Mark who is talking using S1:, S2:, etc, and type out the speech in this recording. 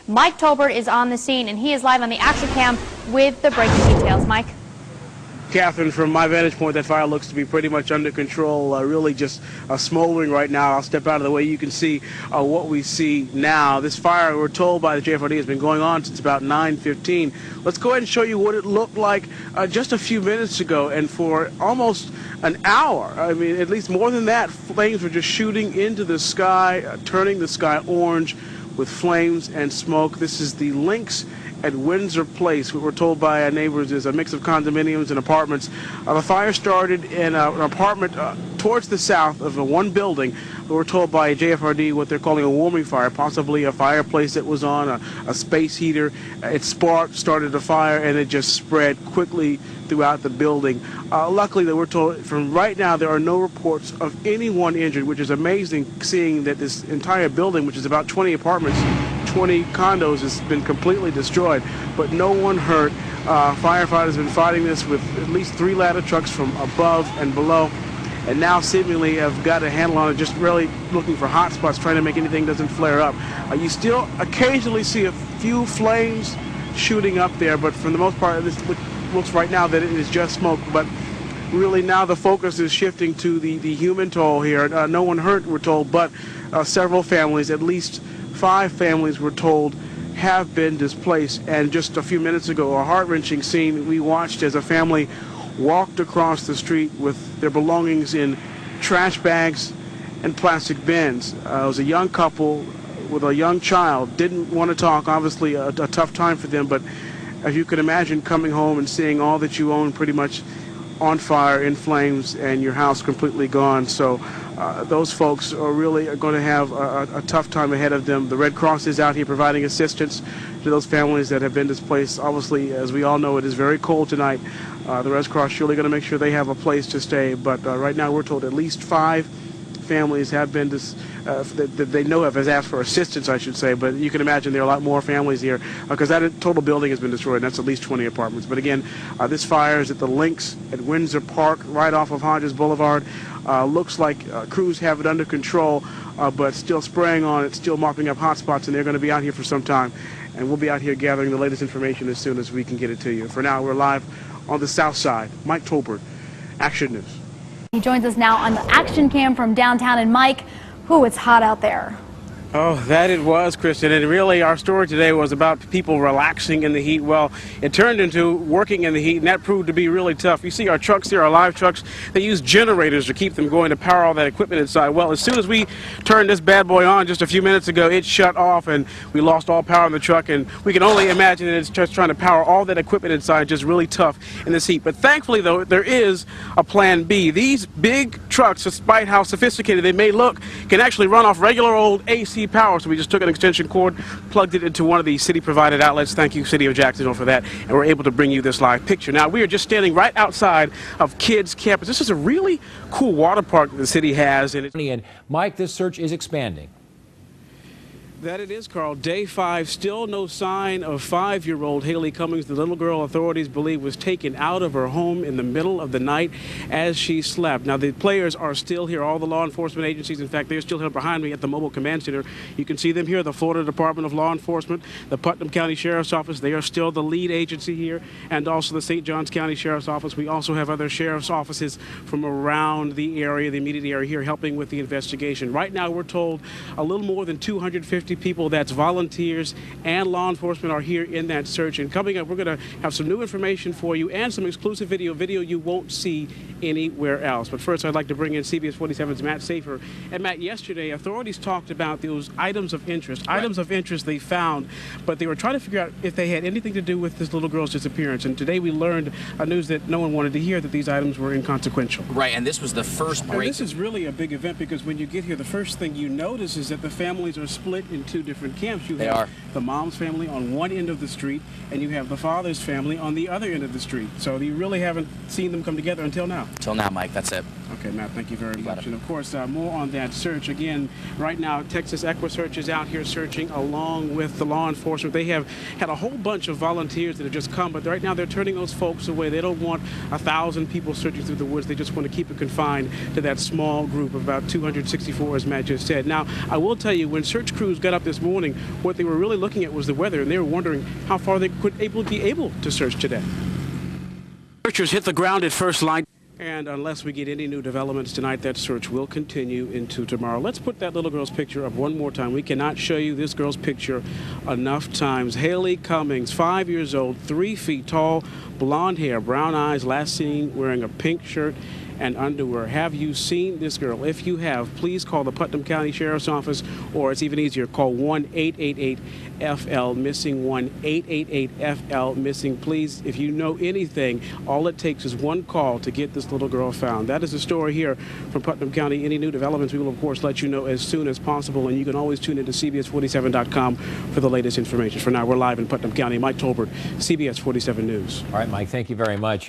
S1: Mike Tolbert is on the scene, and he is live on the action cam with the breaking details. Mike?
S2: Catherine, from my vantage point, that fire looks to be pretty much under control, really just smoldering right now. I'll step out of the way. You can see what we see now. This fire, we're told by the JFRD, has been going on since about 9:15. Let's go ahead and show you what it looked like just a few minutes ago. And for almost an hour, I mean, at least more than that, flames were just shooting into the sky, turning the sky orange with flames and smoke. This is the Lynx at Windsor Place. What we're told by our neighbors is a mix of condominiums and apartments. The fire started in an apartment towards the south of one building. We're told by JFRD what they're calling a warming fire, possibly a fireplace that was on, a space heater. It sparked, started a fire, and it just spread quickly throughout the building. Luckily, that we're told from right now there are no reports of anyone injured, which is amazing, seeing that this entire building, which is about 20 apartments, 20 condos, has been completely destroyed, but no one hurt. Firefighters have been fighting this with at least 3 ladder trucks from above and below, and now seemingly have got a handle on it, just really looking for hot spots, trying to make anything doesn't flare up. You still occasionally see a few flames shooting up there, but for the most part, this looks right now that it is just smoke. But really now the focus is shifting to the human toll here. No one hurt, we're told, but several families, at least 5 families, we're told, have been displaced. And just a few minutes ago, a heart-wrenching scene we watched as a family walked across the street with their belongings in trash bags and plastic bins. It was a young couple with a young child. Didn't want to talk, obviously a tough time for them, but as you can imagine, coming home and seeing all that you own pretty much on fire, in flames, and your house completely gone. So those folks are really going to have a tough time ahead of them. The Red Cross is out here providing assistance to those families that have been displaced. Obviously, as we all know, it is very cold tonight. The Red Cross surely going to make sure they have a place to stay. But right now we're told at least 5 families have been that they know of has asked for assistance, I should say, but you can imagine there are a lot more families here because that total building has been destroyed, and that's at least 20 apartments. But again, this fire is at the Lynx at Windsor Park, right off of Hodges Boulevard. Looks like crews have it under control, but still spraying on it, still mopping up hot spots, and they're going to be out here for some time. And we'll be out here gathering the latest information as soon as we can get it to you. For now, we're live on the south side. Mike Tolbert, Action News.
S1: He joins us now on the action cam from downtown. And Mike, it's hot out there.
S2: Oh, that it was, Kristen. And really, our story today was about people relaxing in the heat. Well, it turned into working in the heat, and that proved to be really tough. You see our trucks here, our live trucks, they use generators to keep them going to power all that equipment inside. Well, as soon as we turned this bad boy on just a few minutes ago, it shut off, and we lost all power in the truck. And we can only imagine that it's just trying to power all that equipment inside, just really tough in this heat. But thankfully, though, there is a plan B. These big trucks, despite how sophisticated they may look, can actually run off regular old AC power. So we just took an extension cord, plugged it into one of the city-provided outlets. Thank you, City of Jacksonville, for that. And we're able to bring you this live picture. Now, we are just standing right outside of Kids Campus. This is a really cool water park that the city has.
S3: And Mike, this search is expanding.
S2: That it is, Carl. Day 5, still no sign of 5-year-old Haley Cummings. The little girl, authorities believe, was taken out of her home in the middle of the night as she slept. Now, the players are still here. All the law enforcement agencies, in fact, they're still here behind me at the Mobile Command Center. You can see them here, the Florida Department of Law Enforcement, the Putnam County Sheriff's Office. They are still the lead agency here, and also the St. Johns County Sheriff's Office. We also have other sheriff's offices from around the area, the immediate area here, helping with the investigation. Right now, we're told a little more than 250 people, that's volunteers and law enforcement, are here in that search. And coming up, we're going to have some new information for you and some exclusive video you won't see anywhere else. But first, I'd like to bring in CBS 47's Matt Safer. And Matt, yesterday, authorities talked about those items of interest, items of interest they found, but they were trying to figure out if they had anything to do with this little girl's disappearance. And today we learned news that no one wanted to hear, that these items were inconsequential.
S4: Right, and this was the first break.
S2: And this is really a big event because when you get here, the first thing you notice is that the families are split in 2 different camps. You have the mom's family on one end of the street, and you have the father's family on the other end of the street. So you really haven't seen them come together until now.
S4: Until now, Mike, that's it.
S2: Okay. Okay, Matt, thank you very much. And of course, more on that search. Again, right now, Texas EquiSearch is out here searching along with the law enforcement. They have had a whole bunch of volunteers that have just come, but right now they're turning those folks away. They don't want 1,000 people searching through the woods. They just want to keep it confined to that small group of about 264, as Matt just said. Now, I will tell you, when search crews got up this morning, what they were really looking at was the weather, and they were wondering how far they could be able to search today. Searchers hit the ground at first light. And unless we get any new developments tonight, that search will continue into tomorrow. Let's put that little girl's picture up one more time. We cannot show you this girl's picture enough times. Haley Cummings, 5 years old, 3 feet tall, blonde hair, brown eyes, last seen wearing a pink shirt and underwear. Have you seen this girl? If you have, please call the Putnam County Sheriff's Office, or it's even easier, call 1-888-FL-MISSING, 1-888-FL-MISSING. Please, if you know anything, all it takes is one call to get this little girl found. That is the story here from Putnam County. Any new developments, we will, of course, let you know as soon as possible, and you can always tune into CBS47.com for the latest information. For now, we're live in Putnam County. Mike Tolbert, CBS 47 News.
S3: All right, Mike, thank you very much.